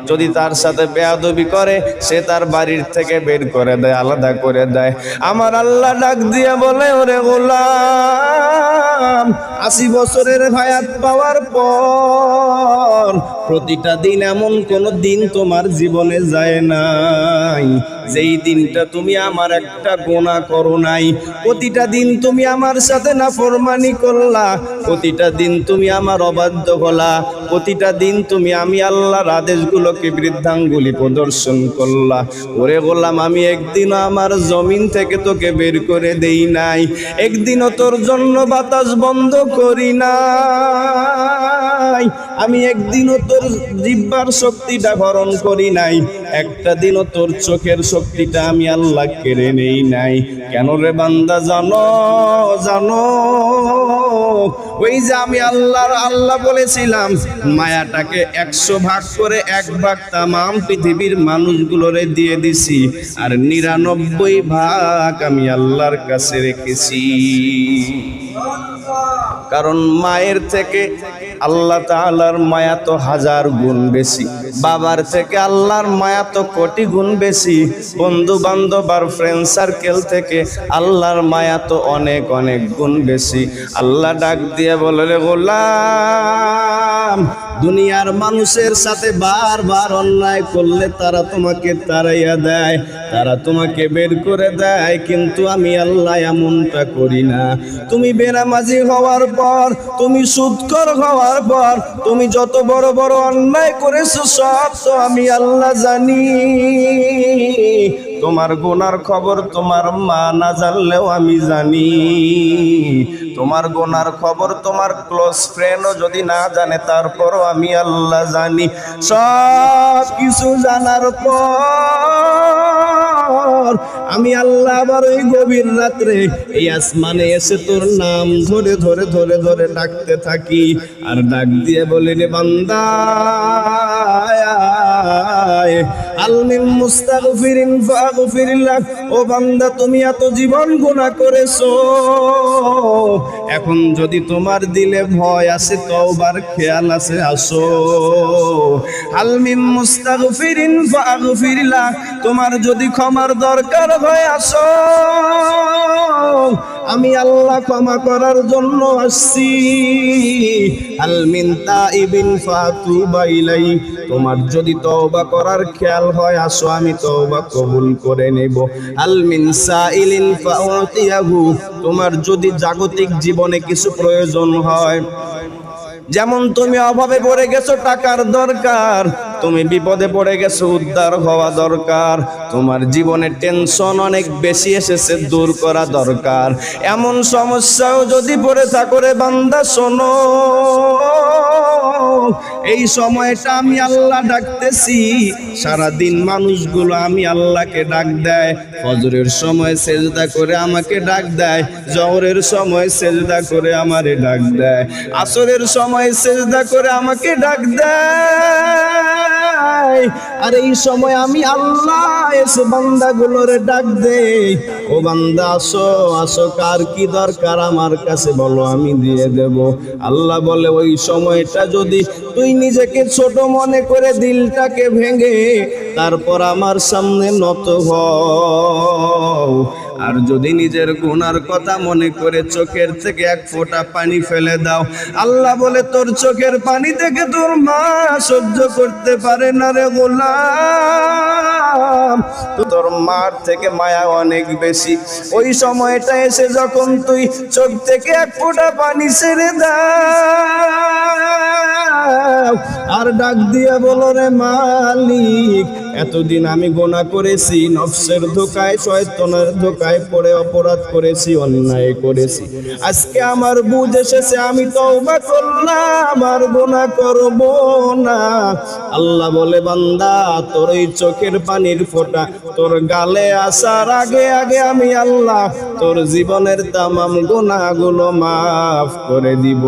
যদি তার সাথে বেয়াদবি করে সে তার বাড়ির থেকে বের করে দেয়, আলাদা করে দেয়। আমার আল্লাহ ডাক দিয়ে বলে, ওরে গোলাম, 80 বছরের হায়াত পাওয়ার পর প্রতিটা দিন এমন কোন দিন তোমার জীবনে যায় নাই যেই দিনটা তুমি আমার একটা গুনাহ করো নাই। প্রতিটা দিন তুমি আমার সাথে নাফরমানি করলা, প্রতিটা দিন তুমি আমার অবাধ্য হলা, প্রতিটা দিন তুমি আমি আল্লাহর আদেশগুলোকে বৃদ্ধাঙ্গুলি প্রদর্শন করলা। ওরে গোলাম, আমি একদিনও আমার জমিন থেকে তোকে বের করে দেই নাই, একদিনও তোর জন্য বাতাস বন্ধ করি নাই, আমি একদিনও তোর জিহ্বার শক্তিটা হরণ করি নাই, একটা দিনও তোর চোখের শক্তিটা আমি আল্লাহ কেড়ে নেই নাই। কেন রে বান্দা জানো? জানো ওই যে আমি আল্লাহ বলেছিলাম মায়াটাকে 100 ভাগ করে 1 ভাগ তামাম পৃথিবীর মানুষগুলোরে দিয়ে দিছি, আর 99 ভাগ আমি আল্লাহর কাছে রেখেছি। কারণ মায়ের থেকে আল্লাহ তাআলার মায়া তো 1000 গুণ বেশি, বাবার থেকে আল্লাহর মায়া তো কোটি গুণ বেশি, বন্ধু বান্ধব আর ফ্রেন্ড সার্কেল থেকে আল্লাহর মায়া তো অনেক অনেক গুণ বেশি। আল্লাহ ডাক দিয়ে বলে, রে গোলাম, দুনিয়ার মানুষের সাথে বারবার অন্যায় করলে তারা তোমাকে তাড়াইয়া দেয়, তারা তোমাকে বের করে দেয়, কিন্তু আমি আল্লাহ এমনটা করি না। তুমি বেনামাজি হওয়ার পর, তুমি সুদখোর হওয়ার পর, তুমি যত বড় বড় অন্যায় করেছো সব তো আমি আল্লাহ জানি। তোমার গুনার খবর তোমার মা না জানলেও আমি জানি, তোমার গুনার খবর তোমার ক্লোজ ফ্রেন্ডও যদি না জানে তারপরও আমি আল্লাহ জানি। সব কিছু জানার পর আমি আল্লাহ আবার ওই গভীর রাত্রে এই আসমানে এসে তোর নাম ধরে ধরে ধরে ধরে ডাকতে থাকি, আর ডাক দিয়ে বলি, রে বান্দা আলমিন মুস্তাগফিরিন ফাগফিরিল্লাহ, ও বান্দা তুমি এত জীবন গুনাহ করেছো, এখন যদি তোমার দিলে ভয় আছে, তওবার খেয়াল আছে, আসো। আলমিন মুস্তাগফিরিন ফাগফিরিল্লাহ, তোমার যদি ক্ষমার দরকার হয় আসো, আমি আল্লাহ ক্ষমা করার জন্য আসছি। আলমিন তাইবিন ফাতুবা ইলাই, তোমার যদি তওবা করার খেয়াল হয় আসো, আমি তওবা কবুল করে নেব। আলমিন সাইলিন ফাউতিয়াহু, তোমার যদি জাগতিক জীবনে কিছু প্রয়োজন হয়, যেমন তুমি অভাবে পড়ে গেছো, টাকার দরকার, তুমি বিপদে পড়ে গেছো, উদ্ধার হওয়া দরকার, তোমার জীবনে টেনশন অনেক বেশি এসেছে, দূর করা দরকার, এমন সমস্যাও যদি পড়ে থাকো রে বান্দা শোনো, এই সময়টা আমি আল্লাহ ডাকতেছি। সারাদিন মানুষগুলো আমি আল্লাহকে ডাক দেয়, ফজরের সময় সেজদা করে আমাকে ডাক দেয়, জোহরের সময় সেজদা করে আমারে ডাক দেয়, আসরের সময় সেজদা করে আমাকে ডাক দেয়, আর এই সময় আমি আল্লাহ এসে বান্দাগুলোরে ডাক দেই, ও বান্দা আসো আসো, কার কি দরকার আমার কাছে বলো, আমি দিয়ে দেব। আল্লাহ বলে, ওই সময়টা যদি তুই নিজেকে ছোট মনে করে দিলটাকে ভেঙে তারপর আমার সামনে নত হও, আর যদি নিজের গুনার কথা মনে করে চোখের থেকে 1 ফোঁটা পানি ফেলে দাও, আল্লাহ বলে তোর চোখের পানি থেকে তোর মা সহ্য করতে পারে না রে গোলাম, তোর মার থেকে মায়া অনেক বেশি। ওই সময়টা এসে যখন তুই চোখ থেকে 1 ফোঁটা পানি ছেড়ে দাও, আর ডাক দিয়ে বলো, রে মালিক, এতদিন আমি গুনাহ করেছি, নফসের ধোঁকায় শয়তানের ধোঁকায় পড়ে অপরাধ করেছি, অন্যায় করেছি, আজকে আমার বুঝ এসেছে, আমি তওবা করলাম, আর গুনাহ করব না। আল্লাহ বলে, বান্দা তোর এই চোখের পানির ফোঁটা তোর গালে আসার আগে আগে আমি আল্লাহ তোর জীবনের তামাম গুনাহগুলো মাফ করে দিব।